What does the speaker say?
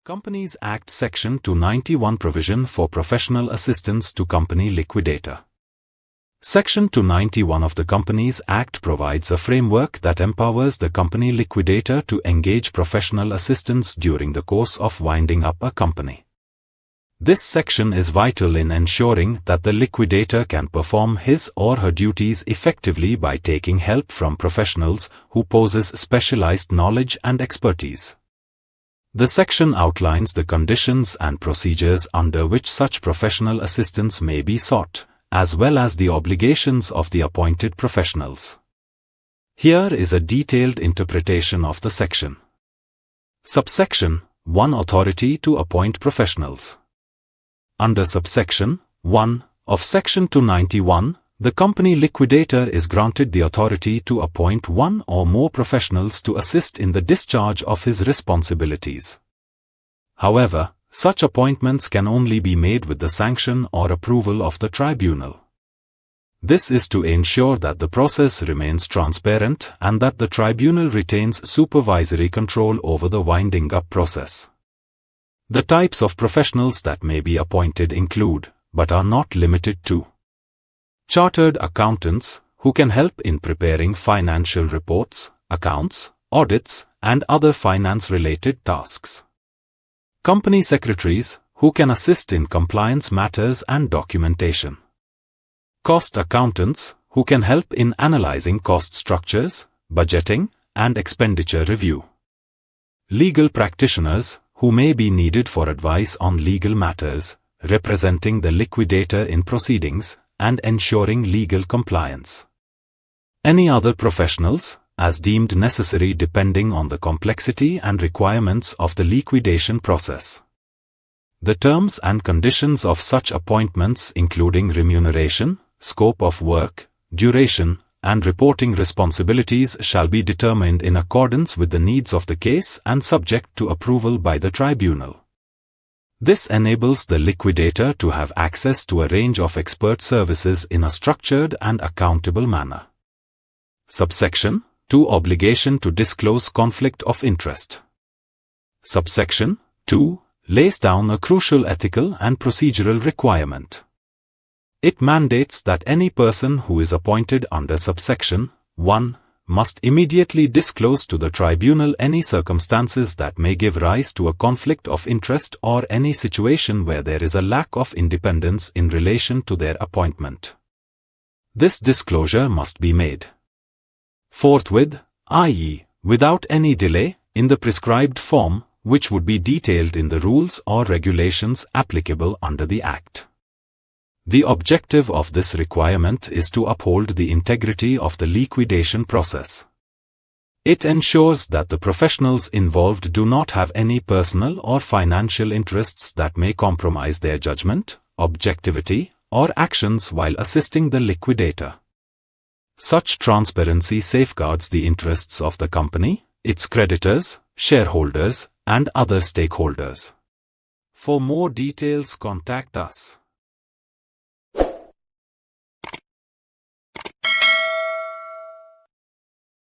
Companies Act Section 291 Provision for Professional Assistance to Company Liquidator. Section 291 of the Companies Act provides a framework that empowers the company liquidator to engage professional assistance during the course of winding up a company. This section is vital in ensuring that the liquidator can perform his or her duties effectively by taking help from professionals who possess specialized knowledge and expertise. The section outlines the conditions and procedures under which such professional assistance may be sought, as well as the obligations of the appointed professionals. Here is a detailed interpretation of the section. Subsection 1. Authority to appoint professionals. Under subsection 1 of Section 291, the company liquidator is granted the authority to appoint one or more professionals to assist in the discharge of his responsibilities. However, such appointments can only be made with the sanction or approval of the tribunal. This is to ensure that the process remains transparent and that the tribunal retains supervisory control over the winding up process. The types of professionals that may be appointed include, but are not limited to: chartered accountants, who can help in preparing financial reports, accounts, audits, and other finance-related tasks. Company secretaries, who can assist in compliance matters and documentation. Cost accountants, who can help in analyzing cost structures, budgeting, and expenditure review. Legal practitioners, who may be needed for advice on legal matters, representing the liquidator in proceedings, and ensuring legal compliance. Any other professionals, as deemed necessary depending on the complexity and requirements of the liquidation process. The terms and conditions of such appointments, including remuneration, scope of work, duration, and reporting responsibilities, shall be determined in accordance with the needs of the case and subject to approval by the tribunal. This enables the liquidator to have access to a range of expert services in a structured and accountable manner. Subsection 2. Obligation to disclose conflict of interest. Subsection 2 lays down a crucial ethical and procedural requirement. It mandates that any person who is appointed under subsection 1 must immediately disclose to the tribunal any circumstances that may give rise to a conflict of interest or any situation where there is a lack of independence in relation to their appointment. This disclosure must be made forthwith, i.e., without any delay, in the prescribed form, which would be detailed in the rules or regulations applicable under the Act. The objective of this requirement is to uphold the integrity of the liquidation process. It ensures that the professionals involved do not have any personal or financial interests that may compromise their judgment, objectivity, or actions while assisting the liquidator. Such transparency safeguards the interests of the company, its creditors, shareholders, and other stakeholders. For more details, contact us.